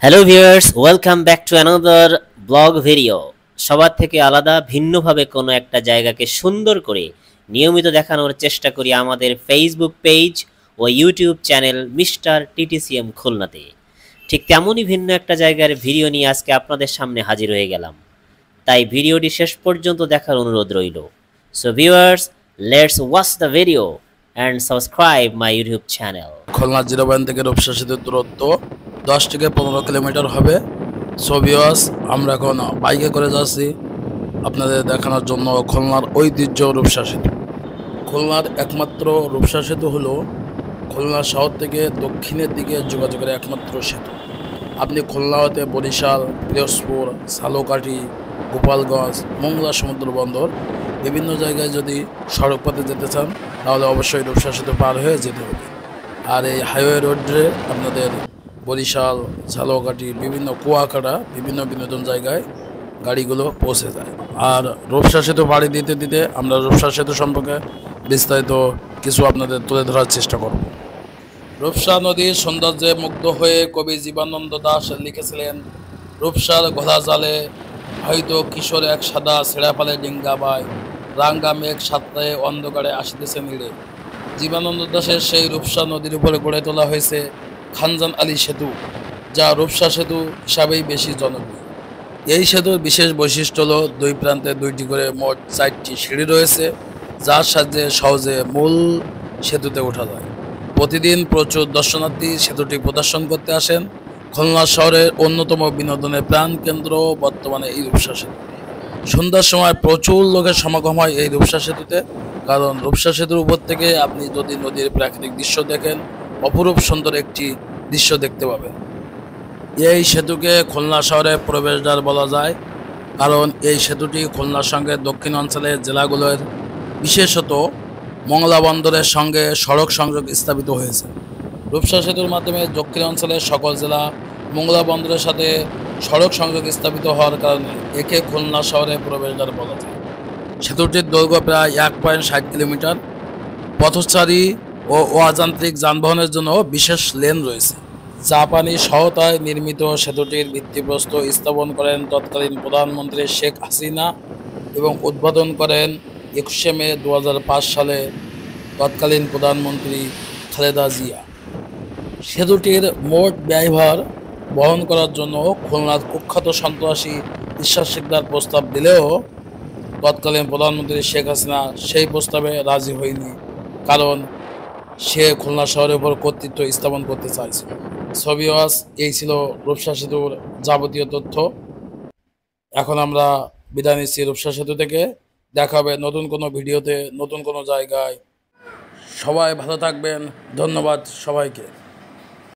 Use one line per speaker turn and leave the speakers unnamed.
Hello viewers, welcome back to another blog video. সবার থেকে আলাদা ভিন্নভাবে কোনো একটা জায়গাকে সুন্দর করে নিয়মিত দেখানোর চেষ্টা করি আমাদের ফেসবুক পেজ ও ইউটিউব চ্যানেল মিস্টার টিটিসিএম খুলনাতে। ঠিক তেমনই ভিন্ন একটা জায়গার ভিডিও নিয়ে আজকে আপনাদের সামনে হাজির হয়ে গেলাম, তাই ভিডিওটি শেষ পর্যন্ত দেখার অনুরোধ রইল। So viewers, let's watch the video and subscribe my YouTube channel.
Khulna zero point থেকে রূপসা সেতুর দূরত্ব 10 থেকে 15 কিলোমিটার হবে। সো ভিউয়ার্স, আমরা এখন বাইকে করে যাচ্ছি আপনাদের দেখানোর জন্য খুলনার ঐতিহ্য রূপসা সেতু। খুলনার একমাত্র রূপসা সেতু হলো খুলনা শহর থেকে দক্ষিণের দিকে যোগাযোগের একমাত্র সেতু। আপনি খুলনা হতে বরিশাল, পিরোজপুর, ঝালকাঠি, গোপালগঞ্জ, মোংলা সমুদ্র বন্দর বিভিন্ন জায়গায় যদি সড়ক পথে যেতে চান তাহলে অবশ্যই রূপসা সেতু পার হয়ে যেতে হবে। আর এই হাইওয়ে রোডে আপনাদের বরিশাল, ঝালকাঠি, বিভিন্ন কুয়াকাটা, বিভিন্ন বিনোদন জায়গায় গাড়িগুলো পৌঁছে যায়। আর রূপসা সেতু পাড়ি দিতে দিতে আমরা রূপসা সেতু সম্পর্কে বিস্তারিত কিছু আপনাদের তুলে ধরার চেষ্টা করব। রূপসা নদীর সৌন্দর্যে মুগ্ধ হয়ে কবি জীবনানন্দ দাশ লিখেছিলেন, রূপসার ঘোলা জালে হয়তো কিশোর এক সাদা ছেঁড়া পালে ডিঙ্গা বায়, রাঙ্গা মেঘ সাতটায় অন্ধকারে আসিতেছে নিড়ে। জীবনানন্দ দাশের সেই রূপসা নদীর উপরে গড়ে তোলা হয়েছে খানজান আলী সেতু, যা রূপসা সেতু হিসাবেই বেশি জনপ্রিয়। এই সেতুর বিশেষ বৈশিষ্ট্য হল দুই প্রান্তে দুইটি করে মোট 4টি সিঁড়ি রয়েছে, যার সাহায্যে সহজে মূল সেতুতে ওঠা যায়। প্রতিদিন প্রচুর দর্শনার্থী সেতুটি প্রদর্শন করতে আসেন। খুলনা শহরের অন্যতম বিনোদনের প্রাণকেন্দ্র বর্তমানে এই রূপসা সেতু। সন্ধ্যার সময় প্রচুর লোকের সমাগম হয় এই রূপসা সেতুতে, কারণ রূপসা সেতুর উপর থেকে আপনি যদি নদীর প্রাকৃতিক দৃশ্য দেখেন, অপরূপ সুন্দর একটি দৃশ্য দেখতে পাবেন। এই সেতুকে খুলনা শহরের প্রবেশদ্বার বলা যায়, কারণ এই সেতুটি খুলনার সঙ্গে দক্ষিণ অঞ্চলের জেলাগুলোর বিশেষত মংলা বন্দরের সঙ্গে সড়ক সংযোগ স্থাপিত হয়েছে। রূপসা সেতুর মাধ্যমে দক্ষিণ অঞ্চলের সকল জেলা মংলা বন্দরের সাথে সড়ক সংযোগ স্থাপিত হওয়ার কারণে একে খুলনা শহরের প্রবেশদ্বার বলা যায়। সেতুটির দৈর্ঘ্য প্রায় 1.60 কিলোমিটার। পথচারী ও অযান্ত্রিক যানবাহনের জন্য বিশেষ লেন রয়েছে। জাপানি সহায়তায় নির্মিত সেতুটির ভিত্তিপ্রস্তর স্থাপন করেন তৎকালীন প্রধানমন্ত্রী শেখ হাসিনা এবং উদ্বোধন করেন 21শে মে 2005 সালে তৎকালীন প্রধানমন্ত্রী খালেদা জিয়া। সেতুটির মোট ব্যয়ভার বহন করার জন্য খুলনার কুখ্যাত সন্ত্রাসী ঈশ্বর সিকদার প্রস্তাব দিলেও তৎকালীন প্রধানমন্ত্রী শেখ হাসিনা সেই প্রস্তাবে রাজি হয়নি, কারণ সে খুলনা শহরের উপর কর্তৃত্ব স্থাপন করতে চাইছিল। সো ভিউয়ার্স, এই ছিল রূপসা সেতুর যাবতীয় তথ্য। এখন আমরা বিদায় নিচ্ছি রূপসা সেতু থেকে। দেখা হবে নতুন কোনো ভিডিওতে, নতুন কোনো জায়গায়। সবাই ভালো থাকবেন। ধন্যবাদ সবাইকে।